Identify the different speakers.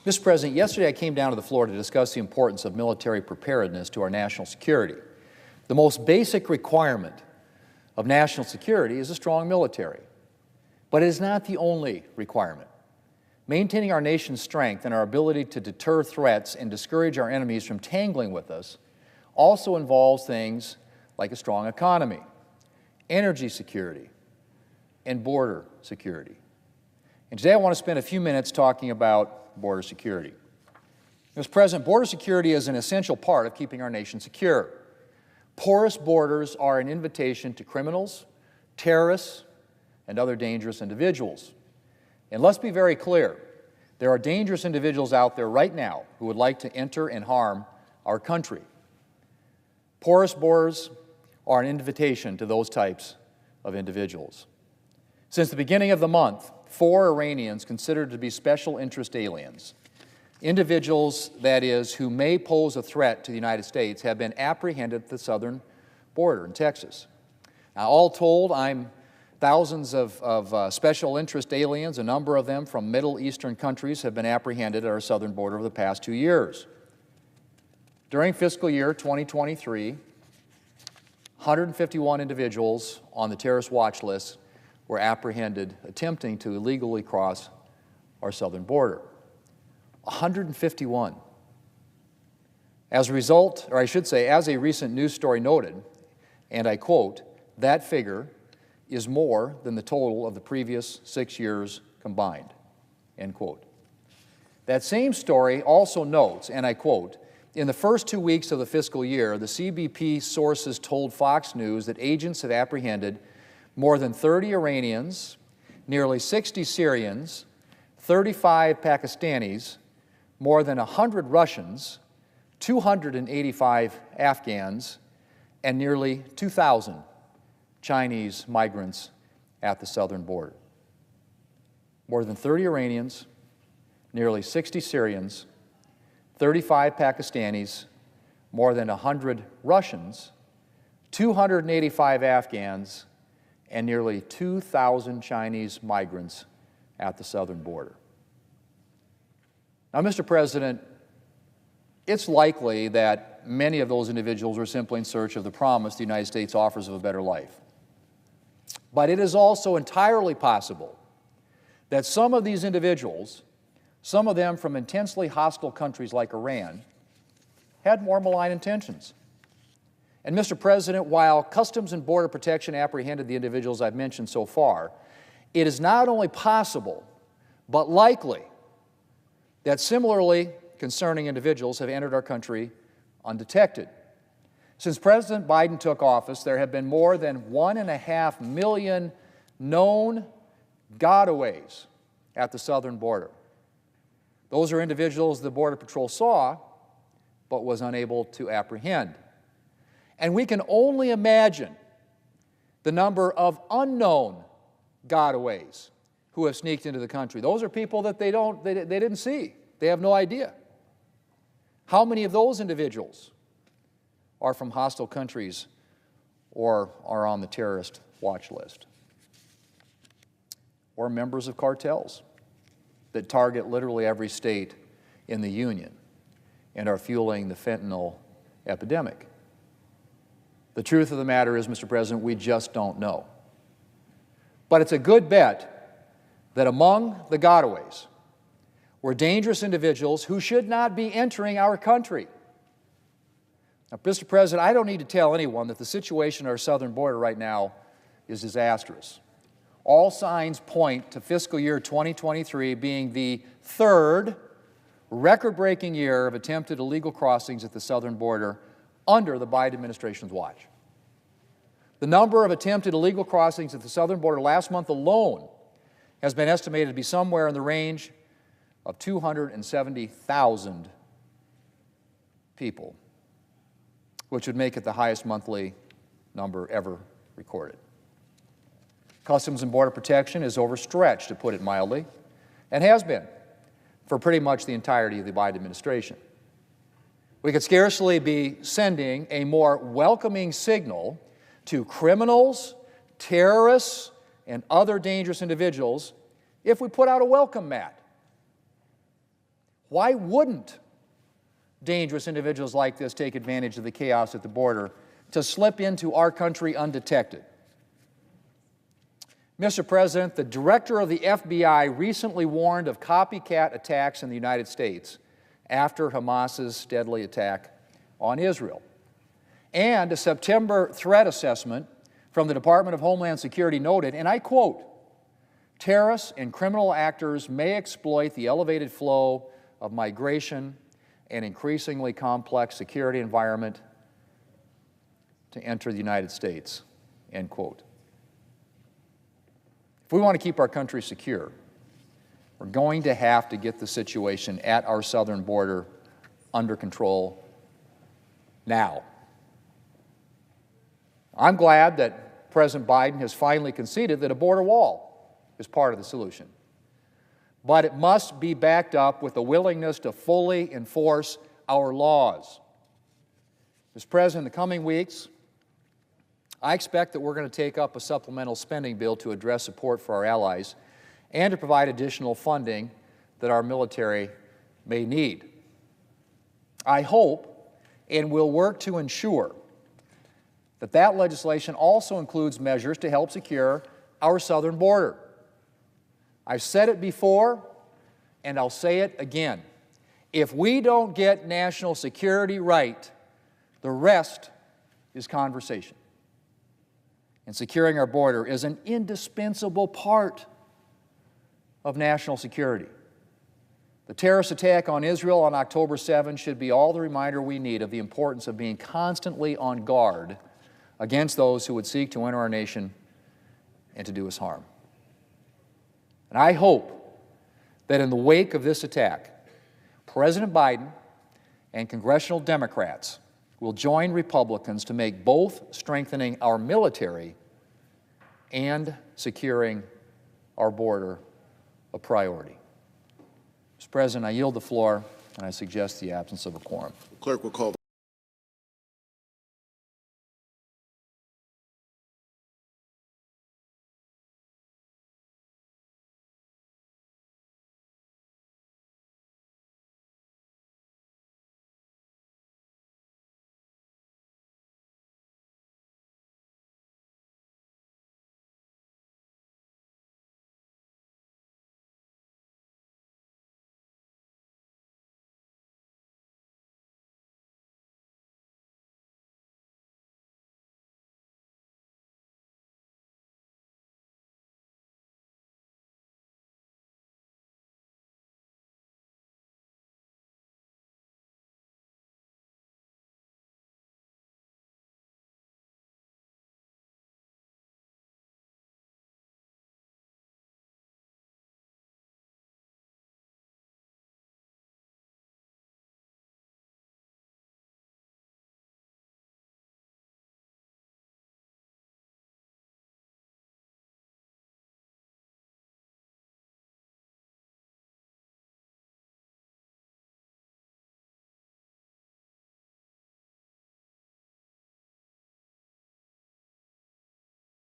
Speaker 1: Mr. President, yesterday I came down to the floor to discuss the importance of military preparedness to our national security. The most basic requirement of national security is a strong military, but it is not the only requirement. Maintaining our nation's strength and our ability to deter threats and discourage our enemies from tangling with us also involves things like a strong economy, energy security, and border security. And today I want to spend a few minutes talking about border security. Mr. President, border security is an essential part of keeping our nation secure. Porous borders are an invitation to criminals, terrorists, and other dangerous individuals. And let's be very clear, there are dangerous individuals out there right now who would like to enter and harm our country. Porous borders are an invitation to those types of individuals. Since the beginning of the month, 4 Iranians considered to be special interest aliens, individuals, that is, who may pose a threat to the United States, have been apprehended at the southern border in Texas. Now, all told, thousands of special interest aliens, a number of them from Middle Eastern countries, have been apprehended at our southern border over the past 2 years. During fiscal year 2023, 151 individuals on the terrorist watch list were apprehended attempting to illegally cross our southern border. 151. As a result, or I should say, as a recent news story noted, and I quote, "That figure is more than the total of the previous 6 years combined," end quote. That same story also notes, and I quote, "In the first 2 weeks of the fiscal year, the CBP sources told Fox News that agents had apprehended more than 30 Iranians, nearly 60 Syrians, 35 Pakistanis, more than 100 Russians, 285 Afghans, and nearly 2,000 Chinese migrants at the southern border." More than 30 Iranians, nearly 60 Syrians, 35 Pakistanis, more than 100 Russians, 285 Afghans, and nearly 2,000 Chinese migrants at the southern border. Now, Mr. President, it's likely that many of those individuals were simply in search of the promise the United States offers of a better life. But it is also entirely possible that some of these individuals, some of them from intensely hostile countries like Iran, had more malign intentions. And Mr. President, while Customs and Border Protection apprehended the individuals I've mentioned so far, it is not only possible, but likely, that similarly concerning individuals have entered our country undetected. Since President Biden took office, there have been more than 1.5 million known gotaways at the southern border. Those are individuals the Border Patrol saw, but was unable to apprehend. And we can only imagine the number of unknown gotaways who have sneaked into the country. Those are people that they didn't see. They have no idea. How many of those individuals are from hostile countries or are on the terrorist watch list? Or members of cartels that target literally every state in the Union and are fueling the fentanyl epidemic? The truth of the matter is, Mr. President, we just don't know. But it's a good bet that among the gotaways were dangerous individuals who should not be entering our country. Now, Mr. President, I don't need to tell anyone that the situation at our southern border right now is disastrous. All signs point to fiscal year 2023 being the 3rd record-breaking year of attempted illegal crossings at the southern border under the Biden administration's watch. The number of attempted illegal crossings at the southern border last month alone has been estimated to be somewhere in the range of 270,000 people, which would make it the highest monthly number ever recorded. Customs and Border Protection is overstretched, to put it mildly, and has been for pretty much the entirety of the Biden administration. We could scarcely be sending a more welcoming signal to criminals, terrorists, and other dangerous individuals if we put out a welcome mat. Why wouldn't dangerous individuals like this take advantage of the chaos at the border to slip into our country undetected? Mr. President, the director of the FBI recently warned of copycat attacks in the United States after Hamas's deadly attack on Israel. And a September threat assessment from the Department of Homeland Security noted, and I quote, "Terrorists and criminal actors may exploit the elevated flow of migration and increasingly complex security environment to enter the United States," end quote. If we want to keep our country secure, we're going to have to get the situation at our southern border under control now. I'm glad that President Biden has finally conceded that a border wall is part of the solution. But it must be backed up with a willingness to fully enforce our laws. Mr. President, in the coming weeks, I expect that we're going to take up a supplemental spending bill to address support for our allies and to provide additional funding that our military may need. I hope and will work to ensure that that legislation also includes measures to help secure our southern border. I've said it before, and I'll say it again. If we don't get national security right, the rest is conversation. And securing our border is an indispensable part of national security. The terrorist attack on Israel on October 7 should be all the reminder we need of the importance of being constantly on guard against those who would seek to enter our nation and to do us harm. And I hope that in the wake of this attack, President Biden and congressional Democrats will join Republicans to make both strengthening our military and securing our border a priority. Mr. President, I yield the floor, and I suggest the absence of a quorum.
Speaker 2: Clerk will call